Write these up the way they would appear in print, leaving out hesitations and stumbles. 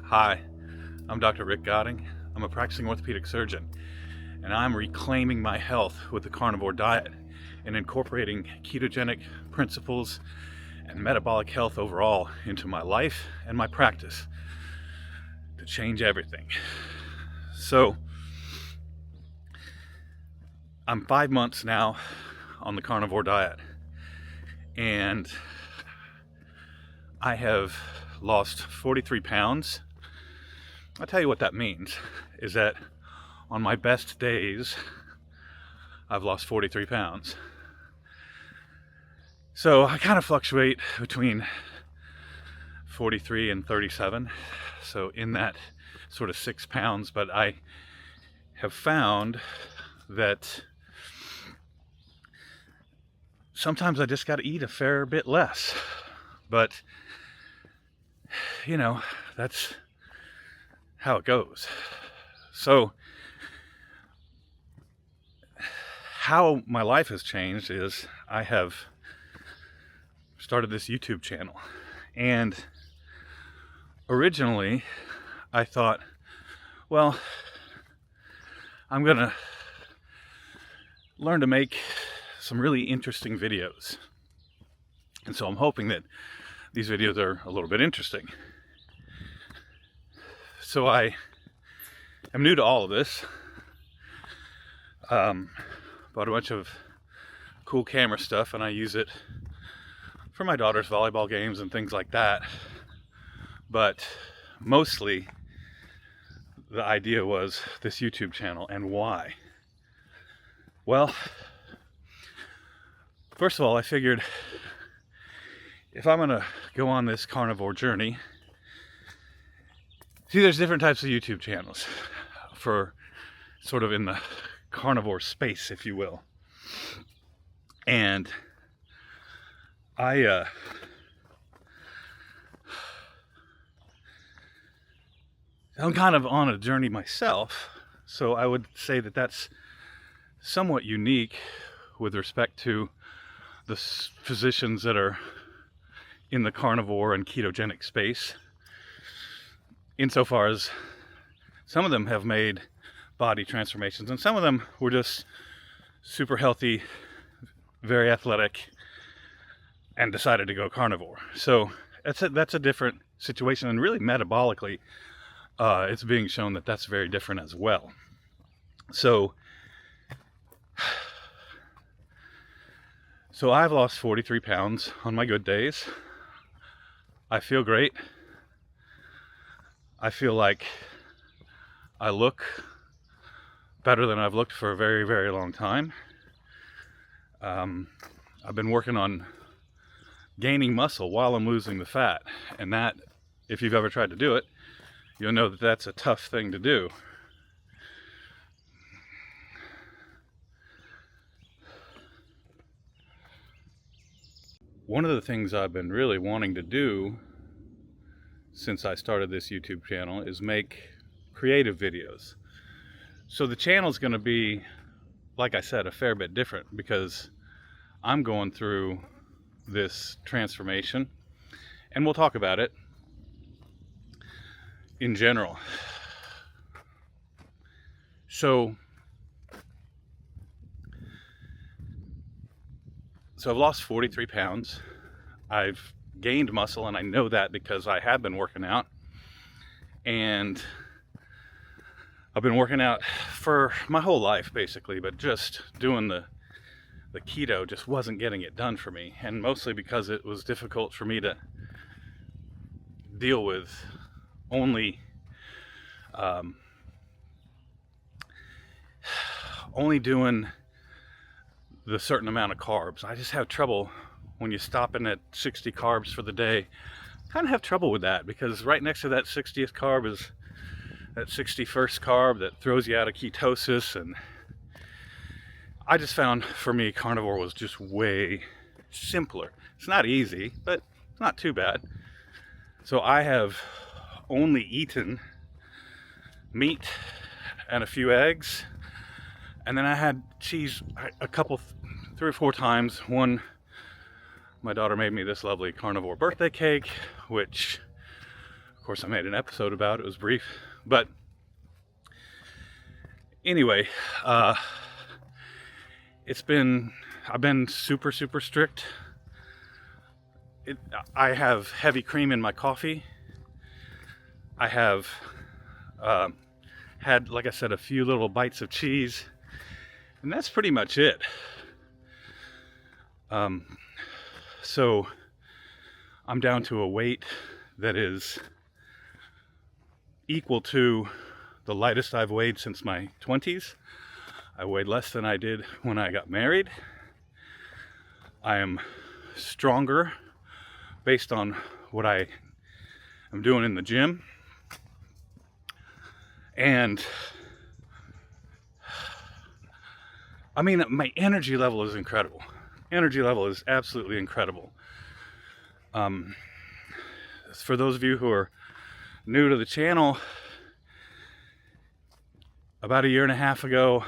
Hi, I'm Dr. Rick Godding. I'm a practicing orthopedic surgeon, and I'm reclaiming my health with the carnivore diet and incorporating ketogenic principles and metabolic health overall into my life and my practice to change everything. So, I'm 5 months now on the carnivore diet, and I have lost 43 pounds. I'll tell you what that means, is that on my best days, I've lost 43 pounds. So I kind of fluctuate between 43 and 37. So in that sort of 6 pounds, but I have found that sometimes I just got to eat a fair bit less. But, that's how it goes. So how my life has changed is I have started this YouTube channel, and originally I thought, well, I'm gonna learn to make some really interesting videos, and so I'm hoping that these videos are a little bit interesting. So I am new to all of this. Bought a bunch of cool camera stuff, and I use it for my daughter's volleyball games and things like that. But mostly the idea was this YouTube channel. And why? Well, first of all, I figured if I'm gonna go on this carnivore journey, see, there's different types of YouTube channels for sort of in the carnivore space, if you will. And I'm kind of on a journey myself, so I would say that that's somewhat unique with respect to the physicians that are in the carnivore and ketogenic space, insofar as some of them have made body transformations and some of them were just super healthy, very athletic, and decided to go carnivore. So that's a different situation, and really metabolically it's being shown that that's very different as well. So I've lost 43 pounds on my good days. I feel great. I feel like I look better than I've looked for a very, very long time. I've been working on gaining muscle while I'm losing the fat, and that, if you've ever tried to do it, you'll know that that's a tough thing to do. One of the things I've been really wanting to do since I started this YouTube channel is make creative videos. So the channel's going to be, like I said, a fair bit different because I'm going through this transformation, and we'll talk about it in general. So I've lost 43 pounds. I've gained muscle, and I know that because I have been working out. And I've been working out for my whole life, basically, but just doing the keto just wasn't getting it done for me. And mostly because it was difficult for me to deal with only doing the certain amount of carbs. I just have trouble when you're stopping at 60 carbs for the day. Kind of have trouble with that because right next to that 60th carb is that 61st carb that throws you out of ketosis, and I just found for me carnivore was just way simpler. It's not easy, but it's not too bad. So I have only eaten meat and a few eggs, and then I had cheese a couple, 3 or 4 times. One, my daughter made me this lovely carnivore birthday cake, which course, I made an episode about it. It was brief. But anyway, I've been super, super strict. I have heavy cream in my coffee. I have had, like I said, a few little bites of cheese. And that's pretty much it. So I'm down to a weight that is equal to the lightest I've weighed since my 20s. I weighed less than I did when I got married. I am stronger based on what I am doing in the gym. And I mean, my energy level is incredible. Energy level is absolutely incredible. For those of you who are new to the channel, about a year and a half ago,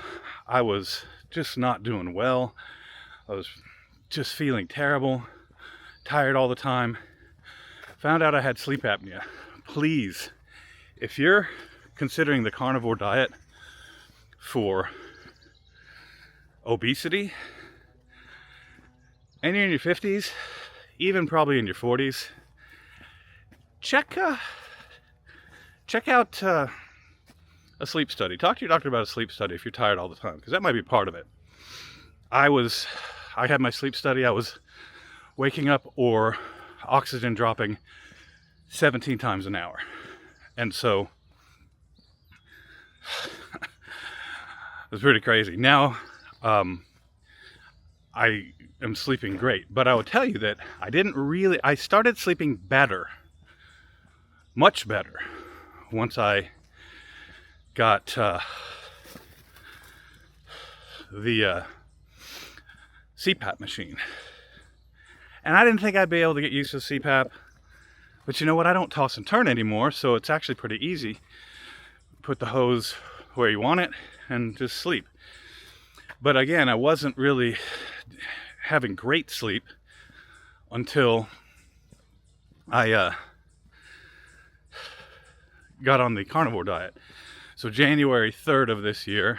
I was just not doing well. I was just feeling terrible, tired all the time. Found out I had sleep apnea. Please, if you're considering the carnivore diet for obesity, and you're in your 50s, even probably in your 40s, check out a sleep study. Talk to your doctor about a sleep study if you're tired all the time, because that might be part of it. I had my sleep study. I was waking up or oxygen dropping 17 times an hour. And so it was pretty crazy. Now, I am sleeping great, but I will tell you that I started sleeping better, much better, once I got the CPAP machine. And I didn't think I'd be able to get used to CPAP, but you know what? I don't toss and turn anymore, so it's actually pretty easy. Put the hose where you want it and just sleep. But again, I wasn't really having great sleep until I got on the carnivore diet. So January 3rd of this year,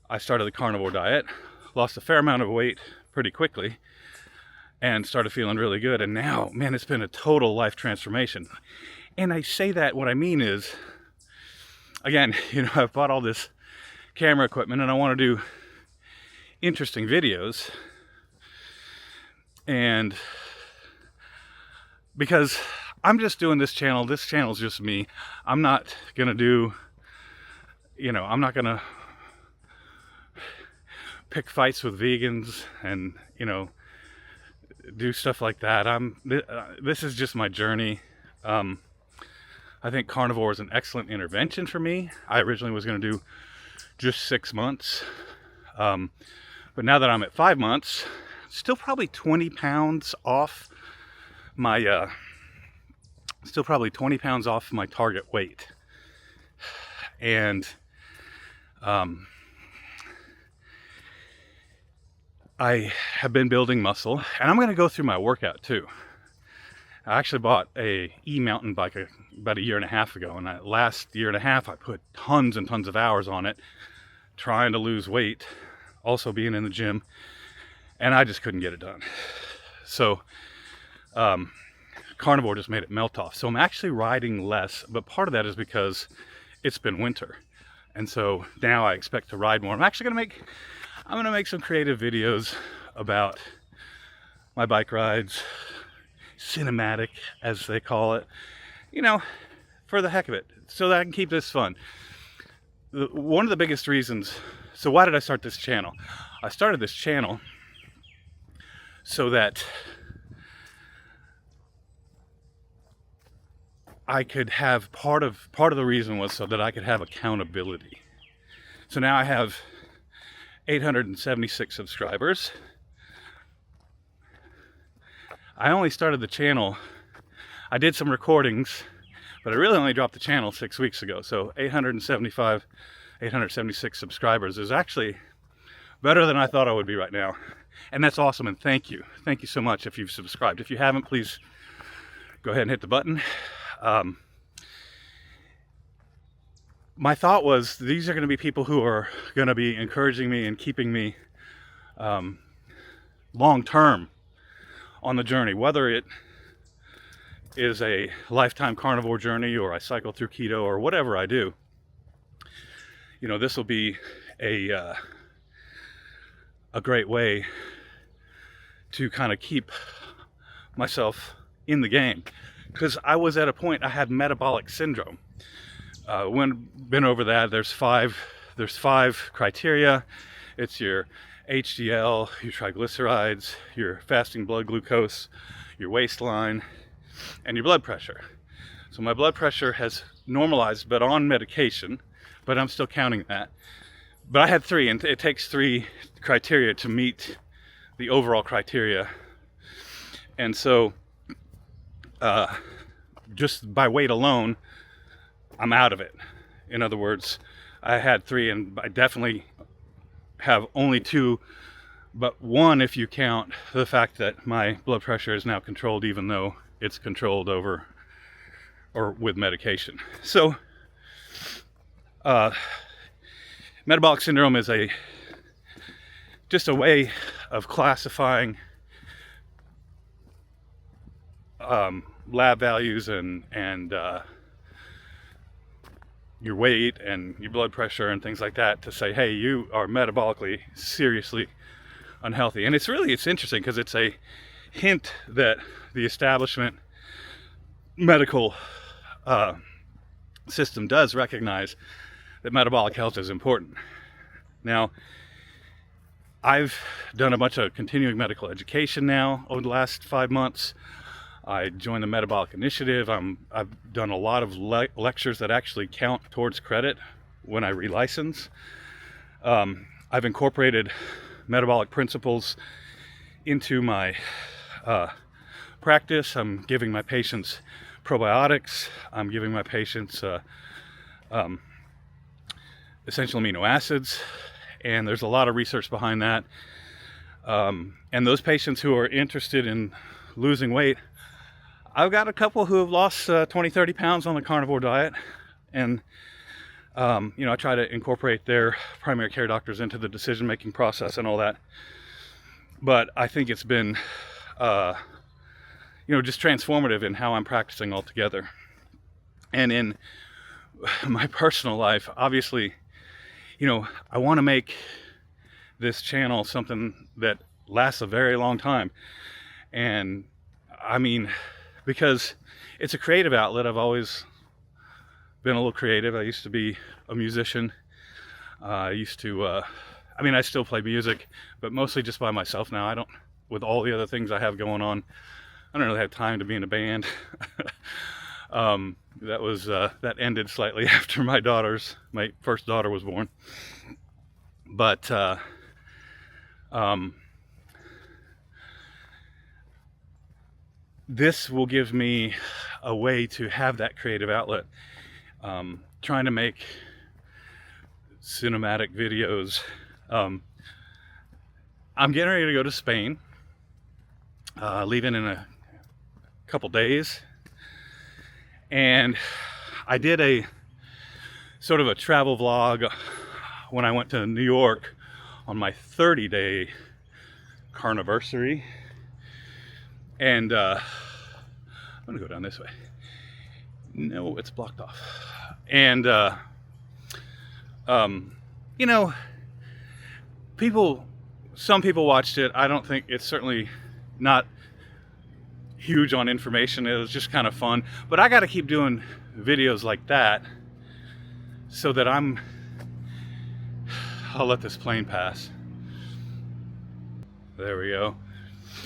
I started the carnivore diet, lost a fair amount of weight pretty quickly, and started feeling really good. And now, man, it's been a total life transformation. And I say that, what I mean is, again, I've bought all this camera equipment and I want to do interesting videos. And because I'm just doing this channel's just me. I'm not gonna do, I'm not gonna pick fights with vegans and, do stuff like that. This is just my journey. I think carnivore is an excellent intervention for me. I originally was gonna do just 6 months. But now that I'm at 5 months, still probably 20 pounds off my, target weight. And I have been building muscle, and I'm going to go through my workout too. I actually bought a e-mountain bike about a year and a half ago, and that last year and a half I put tons and tons of hours on it trying to lose weight, also being in the gym, and I just couldn't get it done. So carnivore just made it melt off. So I'm actually riding less, but part of that is because it's been winter, and so now I expect to ride more. I'm gonna make some creative videos about my bike rides, cinematic as they call it, for the heck of it, so that I can keep this fun. One of the biggest reasons, so why did I start this channel? I started this channel so that I could have part of the reason was so that I could have accountability. So now I have 876 subscribers. I only started the channel, I did some recordings, but I really only dropped the channel 6 weeks ago. So 876 subscribers is actually better than I thought I would be right now. And that's awesome, and thank you. Thank you so much if you've subscribed. If you haven't, please go ahead and hit the button. my thought was these are going to be people who are going to be encouraging me and keeping me long term on the journey, whether it is a lifetime carnivore journey or I cycle through keto or whatever I do. You know, this will be a great way to kind of keep myself in the game, because I was at a point I had metabolic syndrome. Been over that. There's five criteria. It's your HDL, your triglycerides, your fasting blood glucose, your waistline, and your blood pressure. So my blood pressure has normalized, but on medication, but I'm still counting that. But I had 3, and it takes 3 criteria to meet the overall criteria. And so just by weight alone, I'm out of it. In other words, I had 3, and I definitely have only 2, but 1 if you count the fact that my blood pressure is now controlled, even though it's controlled over or with medication. So metabolic syndrome is just a way of classifying lab values and your weight and your blood pressure and things like that to say, hey, you are metabolically seriously unhealthy. And it's interesting because it's a hint that the establishment medical system does recognize that metabolic health is important. Now, I've done a bunch of continuing medical education now over the last 5 months. I joined the Metabolic Initiative. I've done a lot of lectures that actually count towards credit when I relicense. I've incorporated metabolic principles into my practice. I'm giving my patients probiotics. I'm giving my patients essential amino acids, and there's a lot of research behind that. And those patients who are interested in losing weight, I've got a couple who have lost 20, 30 pounds on the carnivore diet, and I try to incorporate their primary care doctors into the decision-making process and all that. But I think it's been, just transformative in how I'm practicing altogether. And in my personal life, obviously, I want to make this channel something that lasts a very long time. And I mean, because it's a creative outlet. I've always been a little creative. I used to be a musician. I still play music, but mostly just by myself now. With all the other things I have going on, I don't really have time to be in a band. That ended slightly after my first daughter was born. But this will give me a way to have that creative outlet. Trying to make cinematic videos. I'm getting ready to go to Spain, leaving in a couple days. And I did a sort of a travel vlog when I went to New York on my 30-day carniversary. And I'm gonna go down this way. No, it's blocked off. And some people watched it. I don't think it's certainly not huge on information. It was just kind of fun. But I got to keep doing videos like that so that I'll let this plane pass. There we go.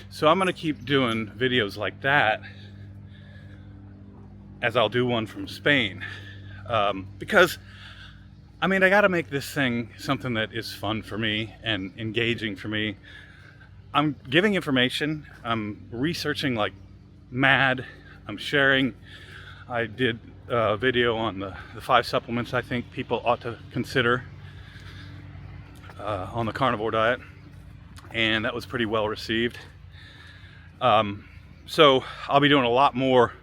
So I'm going to keep doing videos like that as I'll do one from Spain. Because, I got to make this thing something that is fun for me and engaging for me. I'm giving information. I'm researching like mad. I'm sharing. I did a video on the 5 supplements I think people ought to consider on the carnivore diet. And that was pretty well received. So I'll be doing a lot more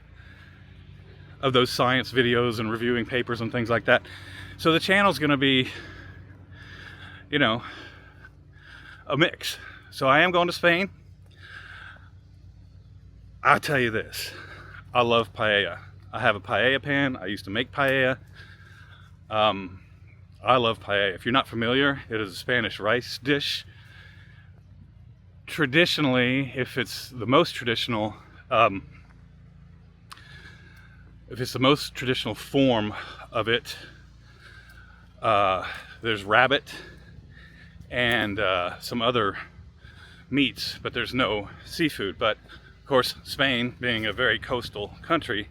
of those science videos and reviewing papers and things like that. So the channel's going to be, you know, a mix. So I am going to Spain. I'll tell you this, I love paella. I have a paella pan. I used to make paella. I love paella. If you're not familiar, it is a Spanish rice dish. Traditionally, if it's the most traditional form of it, there's rabbit and some other meats, but there's no seafood. But of course, Spain being a very coastal country,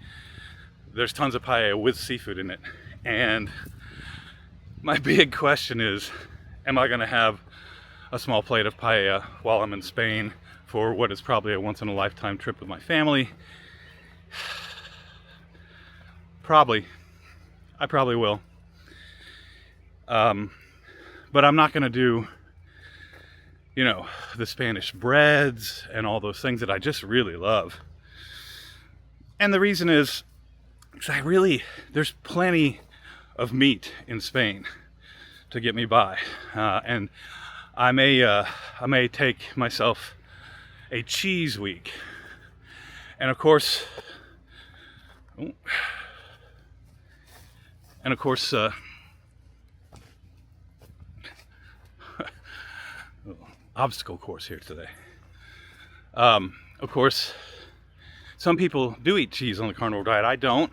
there's tons of paella with seafood in it. And my big question is, am I going to have a small plate of paella while I'm in Spain for what is probably a once-in-a-lifetime trip with my family? Probably. I probably will. But I'm not going to do, you know, the Spanish breads and all those things that I just really love. And the reason is, because there's plenty of meat in Spain to get me by. And I may take myself a cheese week. And of course, obstacle course here today. Of course, some people do eat cheese on the carnivore diet. I don't,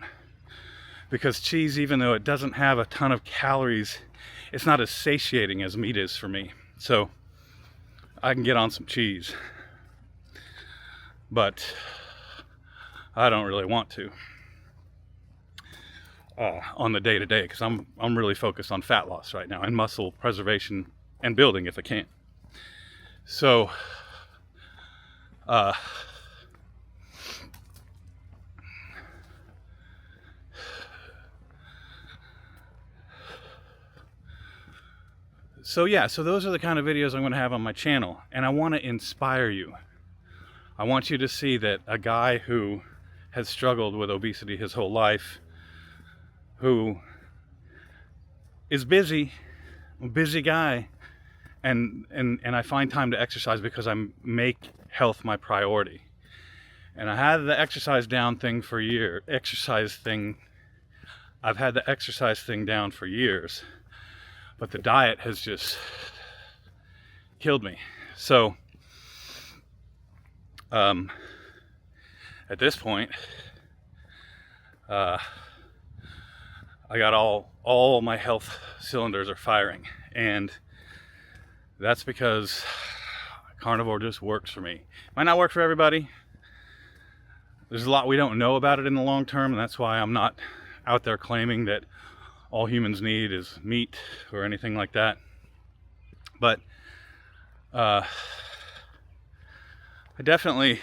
because cheese, even though it doesn't have a ton of calories, it's not as satiating as meat is for me. So I can get on some cheese, but I don't really want to on the day-to-day, because I'm really focused on fat loss right now and muscle preservation and building if I can. So so those are the kind of videos I'm going to have on my channel, and I want to inspire you. I want you to see that a guy who has struggled with obesity his whole life, who is busy, a busy guy, and I find time to exercise because I make health my priority. And I had the exercise down thing for years. I've had the exercise thing down for years, but the diet has just killed me. So at this point, I got all my health cylinders are firing, and that's because carnivore just works for me. Might not work for everybody. There's a lot we don't know about it in the long term, and that's why I'm not out there claiming that all humans need is meat or anything like that. But I definitely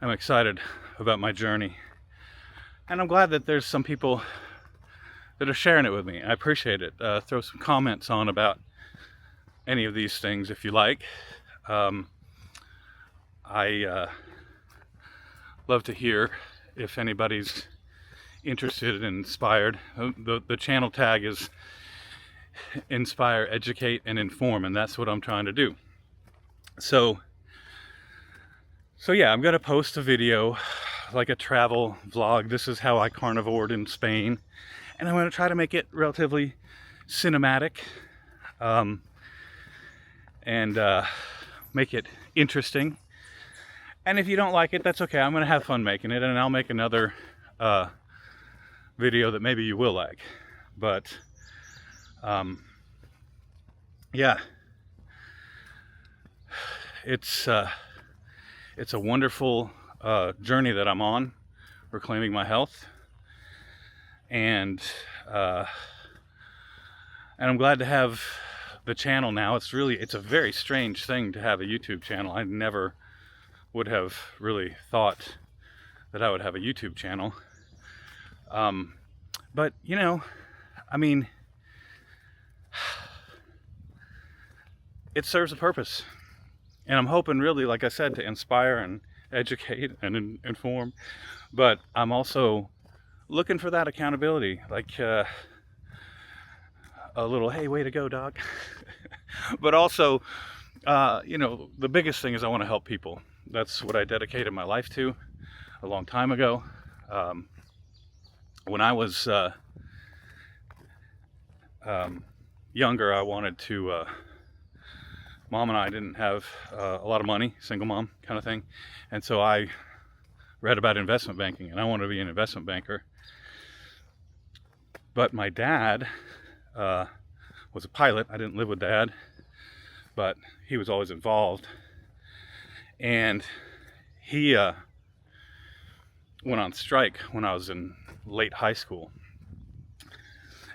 am excited about my journey, and I'm glad that there's some people that are sharing it with me. I appreciate it. Throw some comments on about any of these things if you like. I love to hear if anybody's interested and inspired. The channel tag is inspire, educate, and inform, and that's what I'm trying to do. So yeah, I'm gonna post a video, like a travel vlog. This is how I carnivored in Spain, and I'm gonna try to make it relatively cinematic, and make it interesting. And if you don't like it, that's okay. I'm gonna have fun making it, and I'll make another video that maybe you will like. But yeah, it's a wonderful journey that I'm on, reclaiming my health, and I'm glad to have the channel now. It's a very strange thing to have a YouTube channel. I never would have really thought that I would have a YouTube channel. But you know, I mean, it serves a purpose, and I'm hoping, really, like I said, to inspire and educate and inform, but I'm also looking for that accountability, like a little, hey, way to go, dog. But also, the biggest thing is I want to help people. That's what I dedicated my life to a long time ago. When I was younger, I wanted to, mom and I didn't have a lot of money, single mom kind of thing. And so I read about investment banking, and I wanted to be an investment banker. But my dad was a pilot. I didn't live with Dad, but he was always involved. And he went on strike when I was in late high school.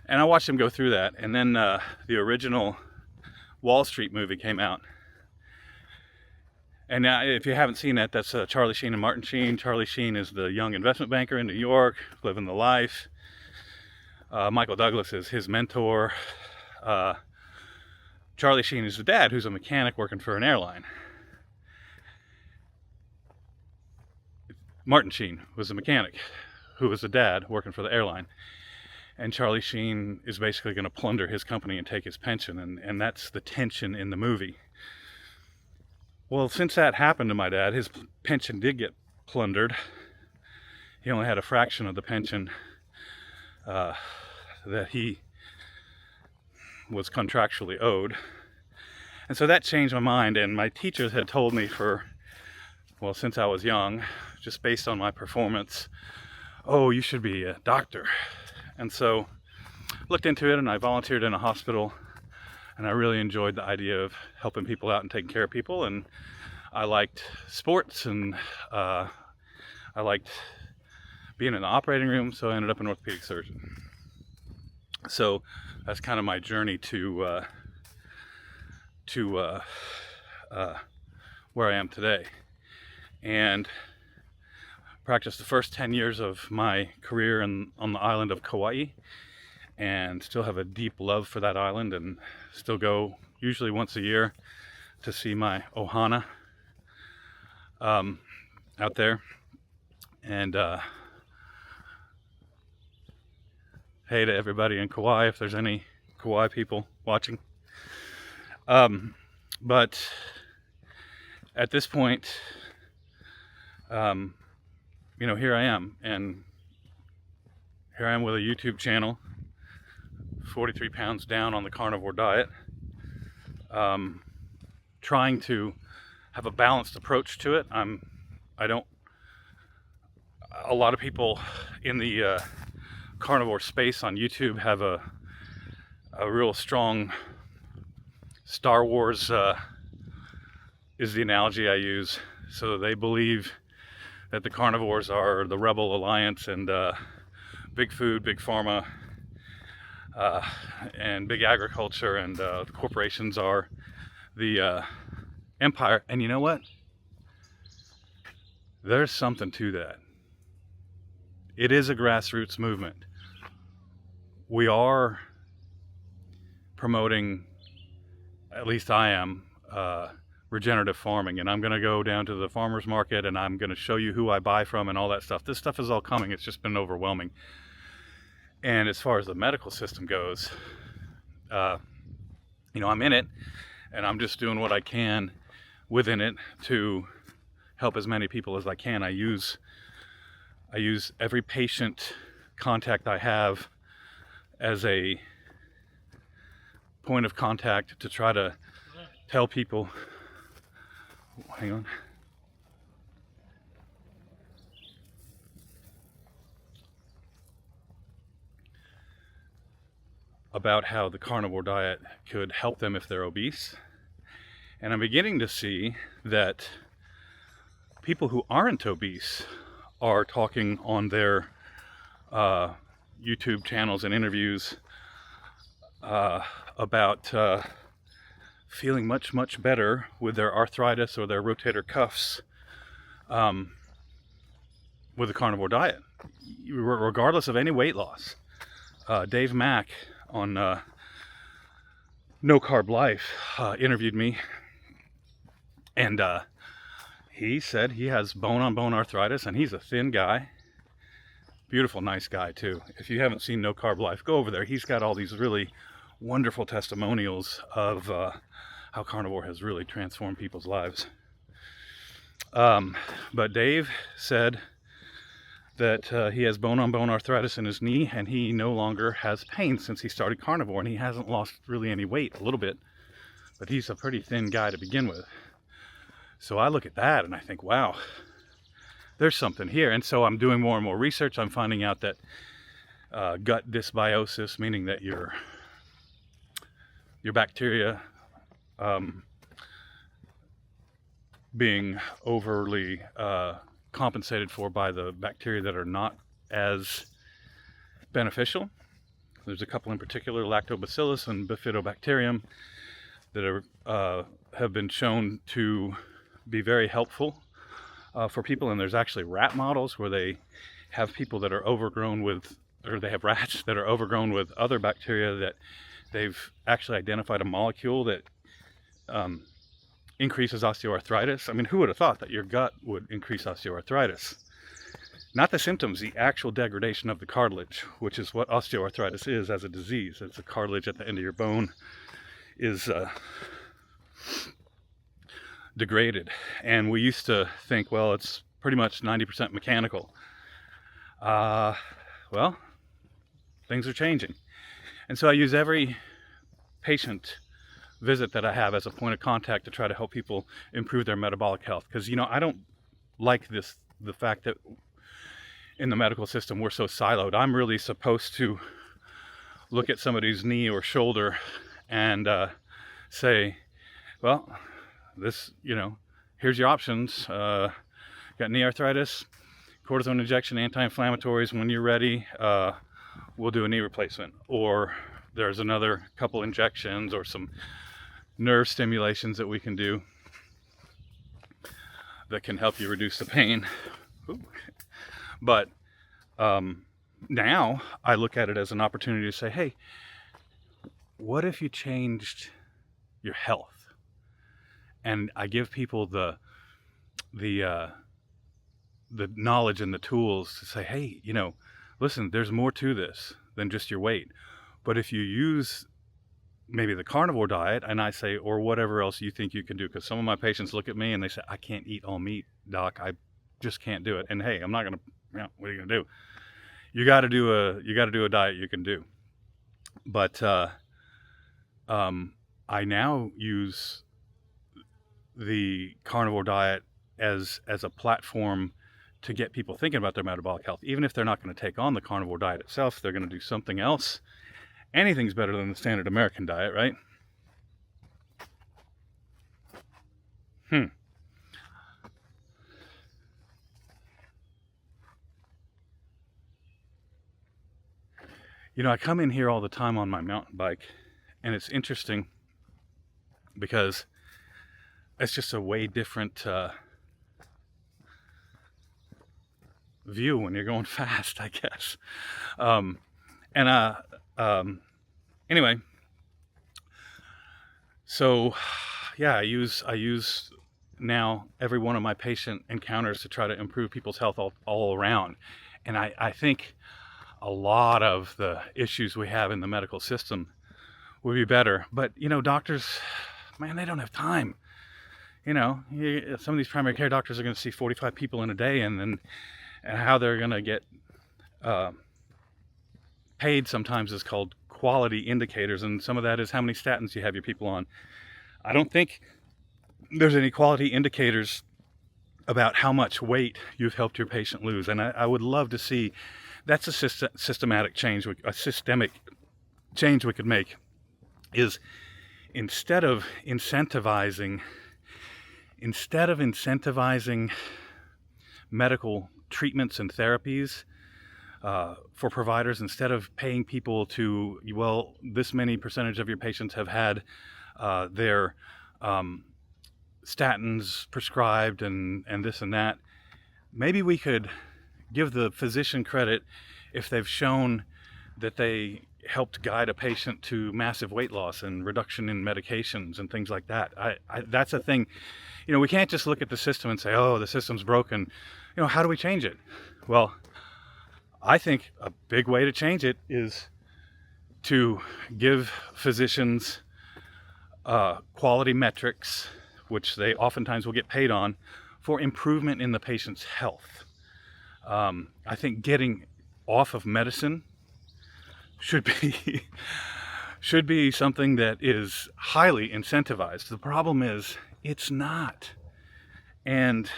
And I watched him go through that. And then the original Wall Street movie came out. And now, if you haven't seen that, that's Charlie Sheen and Martin Sheen. Charlie Sheen is the young investment banker in New York, living the life. Michael Douglas is his mentor. Charlie Sheen is the dad, who's a mechanic working for an airline. Martin Sheen was a mechanic who was the dad working for the airline. And Charlie Sheen is basically going to plunder his company and take his pension. And that's the tension in the movie. Well, since that happened to my dad, his pension did get plundered. He only had a fraction of the pension that he was contractually owed. And so that changed my mind. And my teachers had told me since I was young, just based on my performance, oh, you should be a doctor. And so I looked into it, and I volunteered in a hospital, and I really enjoyed the idea of helping people out and taking care of people. And I liked sports, and I liked being in the operating room, so I ended up an orthopedic surgeon. So that's kind of my journey to where I am today. And practiced the first 10 years of my career on the island of Kauai, and still have a deep love for that island, and still go usually once a year to see my ohana out there. And hey to everybody in Kauai, if there's any Kauai people watching. But at this point, here I am, and here I am with a YouTube channel, 43 pounds down on the carnivore diet, trying to have a balanced approach to it. A lot of people in the carnivore space on YouTube have a real strong Star Wars is the analogy I use. So they believe that the carnivores are the rebel alliance, and big food, big pharma, and big agriculture, and the corporations are the empire. And you know what? There's something to that. It is a grassroots movement. We are promoting, at least I am, regenerative farming, and I'm going to go down to the farmer's market, and I'm going to show you who I buy from and all that stuff. This stuff is all coming. It's just been overwhelming. And as far as the medical system goes, I'm in it, and I'm just doing what I can within it to help as many people as I can. I use every patient contact I have as a point of contact to try to tell people, hang on, about how the carnivore diet could help them if they're obese. And I'm beginning to see that people who aren't obese are talking on their YouTube channels and interviews about feeling much, much better with their arthritis or their rotator cuffs with the carnivore diet, regardless of any weight loss. Dave Mack on No Carb Life interviewed me, and he said he has bone-on-bone arthritis, and he's a thin guy. Beautiful, nice guy too. If you haven't seen No Carb Life, go over there. He's got all these really wonderful testimonials of how carnivore has really transformed people's lives. But Dave said that he has bone-on-bone arthritis in his knee, and he no longer has pain since he started carnivore, and he hasn't lost really any weight, a little bit, but he's a pretty thin guy to begin with. So I look at that and I think, wow, there's something here. And so I'm doing more and more research. I'm finding out that gut dysbiosis, meaning that your bacteria being overly compensated for by the bacteria that are not as beneficial. There's a couple in particular, lactobacillus and bifidobacterium, that have been shown to be very helpful for people. And there's actually rat models where they have people that are overgrown with, or they have rats that are overgrown with other bacteria that they've actually identified a molecule that increases osteoarthritis. I mean, who would have thought that your gut would increase osteoarthritis? Not the symptoms, the actual degradation of the cartilage, which is what osteoarthritis is as a disease. It's the cartilage at the end of your bone is degraded. And we used to think, well, it's pretty much 90% mechanical. Well, things are changing. And so I use every patient visit that I have as a point of contact to try to help people improve their metabolic health. Because, you know, I don't like the fact that in the medical system we're so siloed. I'm really supposed to look at somebody's knee or shoulder and say, well, this, you know, here's your options. Got knee arthritis, cortisone injection, anti-inflammatories. When you're ready, we'll do a knee replacement. Or there's another couple injections or some nerve stimulations that we can do that can help you reduce the pain. Ooh. But now I look at it as an opportunity to say, hey, what if you changed your health? And I give people the knowledge and the tools to say, hey, you know, listen, there's more to this than just your weight. But if you use maybe the carnivore diet, and I say, or whatever else you think you can do, because some of my patients look at me and they say, I can't eat all meat, doc. I just can't do it. And hey, I'm not gonna, you know, what are you gonna do? You got to do a diet you can do. But I now use the carnivore diet as a platform to get people thinking about their metabolic health. Even if they're not going to take on the carnivore diet itself, they're going to do something else. Anything's better than the standard American diet, right? You know, I come in here all the time on my mountain bike, and it's interesting because it's just a way different view when you're going fast, I guess. Anyway, so yeah, I use now every one of my patient encounters to try to improve people's health all around. And I think a lot of the issues we have in the medical system would be better. But, you know, doctors, man, they don't have time. You know, some of these primary care doctors are going to see 45 people in a day, and how they're going to get paid sometimes is called quality indicators, and some of that is how many statins you have your people on. I don't think there's any quality indicators about how much weight you've helped your patient lose, and I would love to see. That's a systemic change we could make, is instead of incentivizing medical treatments and therapies for providers, instead of paying people to, well, this many percentage of your patients have had their statins prescribed and this and that, maybe we could give the physician credit if they've shown that they helped guide a patient to massive weight loss and reduction in medications and things like that. That's a thing. We can't just look at the system and say, oh, the system's broken. How do we change it? Well, I think a big way to change it is to give physicians quality metrics, which they oftentimes will get paid on, for improvement in the patient's health. I think getting off of medicine should be something that is highly incentivized. The problem is it's not. And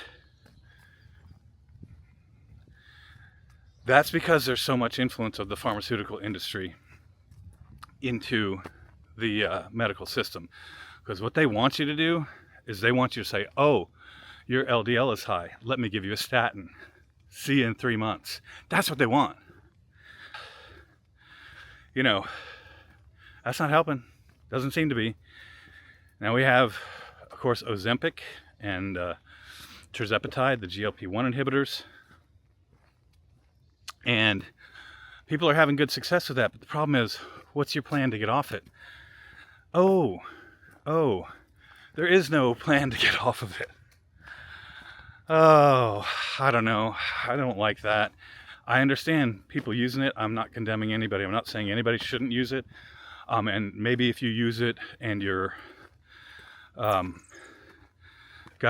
that's because there's so much influence of the pharmaceutical industry into the medical system. Because what they want you to do is they want you to say, oh, your LDL is high. Let me give you a statin. See you in 3 months. That's what they want. That's not helping. Doesn't seem to be. Now we have, of course, Ozempic and tirzepatide, the GLP-1 inhibitors. And people are having good success with that. But the problem is, what's your plan to get off it? Oh, there is no plan to get off of it. Oh, I don't know. I don't like that. I understand people using it. I'm not condemning anybody. I'm not saying anybody shouldn't use it. And maybe if you use it and you're got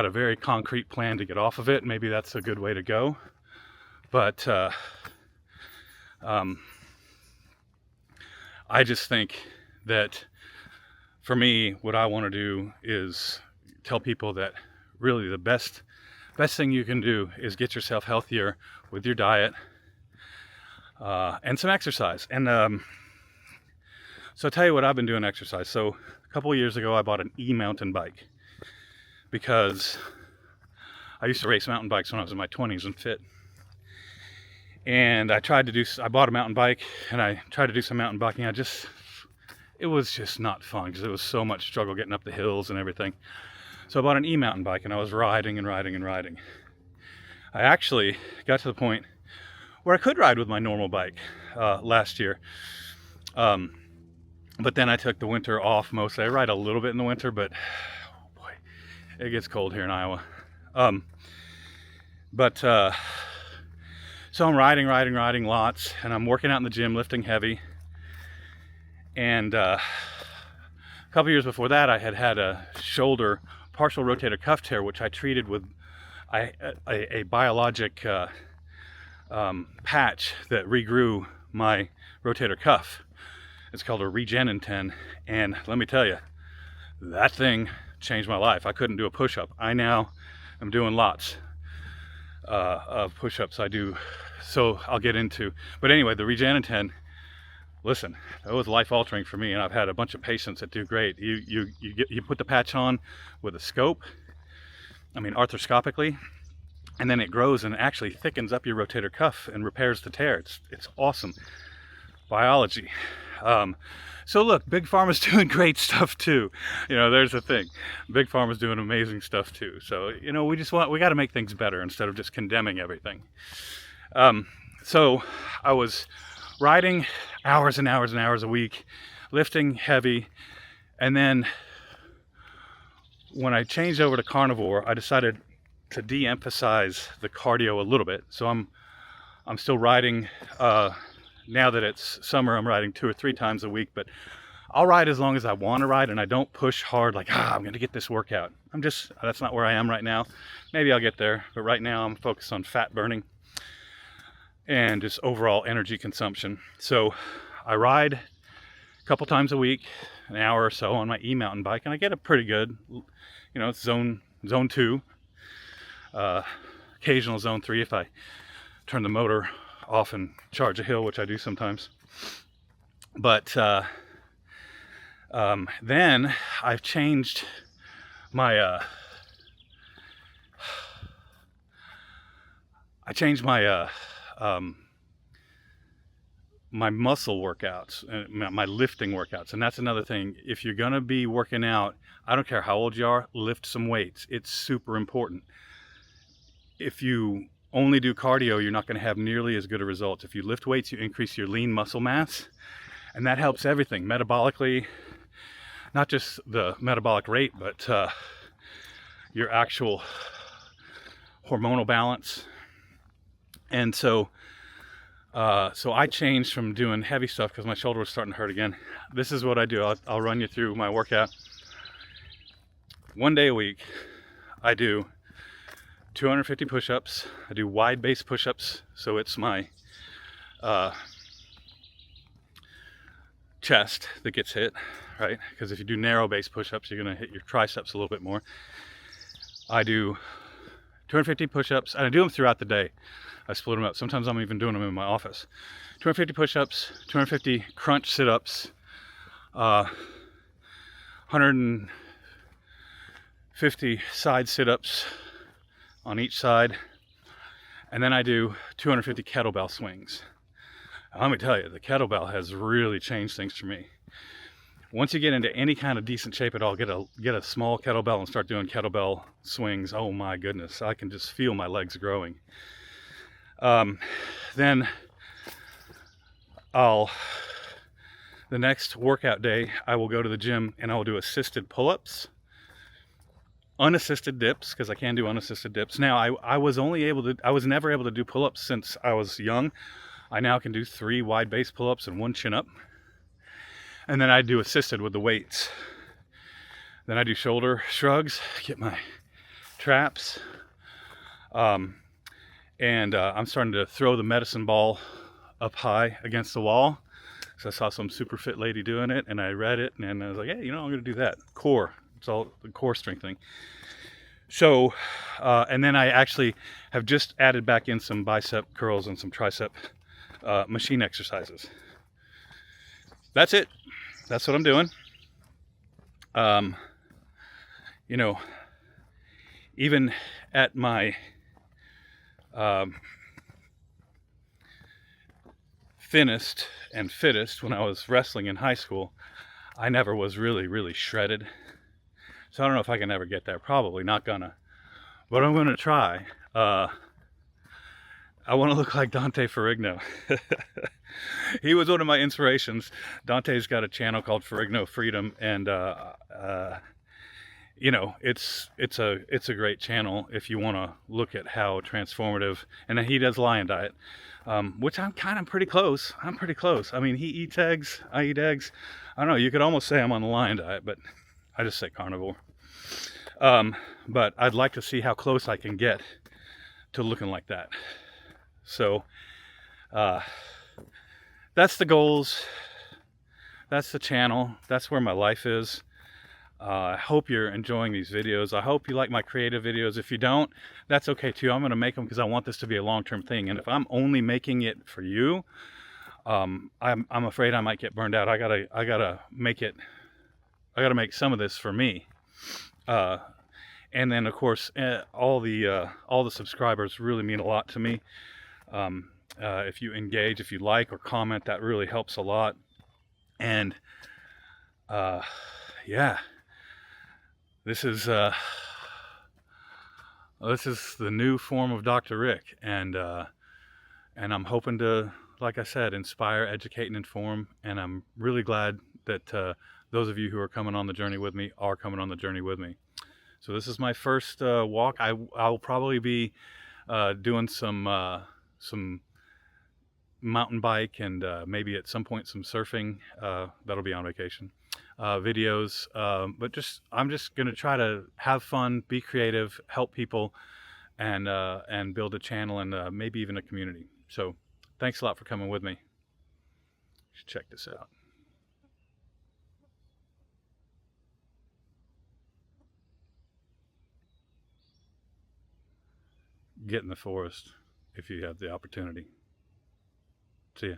a very concrete plan to get off of it, maybe that's a good way to go. But I just think that for me, what I want to do is tell people that really the best thing you can do is get yourself healthier with your diet and some exercise. And so I'll tell you what I've been doing exercise. So a couple of years ago, I bought an e-mountain bike because I used to race mountain bikes when I was in my 20s and fit. And I bought a mountain bike and I tried to do some mountain biking. It was just not fun because it was so much struggle getting up the hills and everything. So I bought an e-mountain bike and I was riding. I actually got to the point where I could ride with my normal bike last year. But then I took the winter off mostly. I ride a little bit in the winter, but boy, it gets cold here in Iowa. So I'm riding lots, and I'm working out in the gym, lifting heavy. And a couple years before that, I had a shoulder partial rotator cuff tear, which I treated with a biologic patch that regrew my rotator cuff. It's called a Regenin-10, and let me tell you, that thing changed my life. I couldn't do a push-up. I now am doing lots of push-ups. So I'll get into. But anyway, the Regenin-10, listen, that was life-altering for me, and I've had a bunch of patients that do great. You put the patch on with a scope, arthroscopically, and then it grows and actually thickens up your rotator cuff and repairs the tear. It's awesome. Biology. So look, Big Pharma's doing great stuff too. There's the thing. Big Pharma's doing amazing stuff too. So, we got to make things better instead of just condemning everything. So I was riding hours and hours and hours a week, lifting heavy. And then when I changed over to carnivore, I decided to de-emphasize the cardio a little bit. So I'm still riding, now that it's summer, I'm riding 2 or 3 times a week, but I'll ride as long as I want to ride, and I don't push hard like, I'm going to get this workout. That's not where I am right now. Maybe I'll get there, but right now I'm focused on fat burning and just overall energy consumption. So I ride a couple times a week, an hour or so on my e-mountain bike, and I get a pretty good, it's zone 2, occasional zone 3 if I turn the motor off and charge a hill, which I do sometimes. But then I've changed my my muscle workouts, my lifting workouts. And that's another thing. If you're going to be working out, I don't care how old you are, lift some weights. It's super important. If you only do cardio, you're not going to have nearly as good a result. If you lift weights, you increase your lean muscle mass, And that helps everything metabolically, not just the metabolic rate, but your actual hormonal balance. And so I changed from doing heavy stuff because my shoulder was starting to hurt again. This is what I do. I'll run you through my workout. 1 day a week, I do 250 push-ups. I do wide base push-ups, so it's my chest that gets hit, right? Because if you do narrow base push-ups, you're going to hit your triceps a little bit more. I do 250 push-ups, and I do them throughout the day. I split them up. Sometimes I'm even doing them in my office. 250 push-ups, 250 crunch sit-ups, 150 side sit-ups on each side, and then I do 250 kettlebell swings. Let me tell you, the kettlebell has really changed things for me. Once you get into any kind of decent shape at all, get a small kettlebell and start doing kettlebell swings. Oh my goodness, I can just feel my legs growing. Then the next workout day, I will go to the gym and I will do assisted pull-ups, unassisted dips, because I can do unassisted dips. Now, I was never able to do pull-ups since I was young. I now can do 3 wide base pull-ups and 1 chin-up. And then I do assisted with the weights. Then I do shoulder shrugs, get my traps. I'm starting to throw the medicine ball up high against the wall. So I saw some super fit lady doing it, and I read it, and I was like, hey, I'm going to do that. Core. It's all the core strengthening. So, and then I actually have just added back in some bicep curls and some tricep machine exercises. That's it. That's what I'm doing. Even at my thinnest and fittest when I was wrestling in high school, I never was really shredded. So I don't know if I can ever get there. Probably not gonna, but I'm gonna try. I want to look like Dante Ferrigno. He was one of my inspirations. Dante's got a channel called Ferrigno Freedom, and it's a great channel if you want to look at how transformative. And then he does lion diet, which I'm pretty close. I'm pretty close. I mean, he eats eggs. I eat eggs. I don't know. You could almost say I'm on the lion diet, but I just say carnivore. But I'd like to see how close I can get to looking like that. So that's the goals. That's the channel. That's where my life is. I hope you're enjoying these videos. I hope you like my creative videos. If you don't, that's okay too. I'm going to make them because I want this to be a long-term thing. And if I'm only making it for you, I'm afraid I might get burned out. I gotta make some of this for me. And then of course, all the subscribers really mean a lot to me. If you engage, if you like or comment, that really helps a lot. And yeah, this is the new form of Dr. Rick, and I'm hoping to, like I said, inspire, educate, and inform. And I'm really glad that those of you who are coming on the journey with me are coming on the journey with me. So this is my first walk. I'll probably be doing some mountain bike and maybe at some point some surfing. That'll be on vacation videos. But I'm just gonna try to have fun, be creative, help people, and build a channel and maybe even a community. So thanks a lot for coming with me. You should check this out. Get in the forest if you have the opportunity. See ya.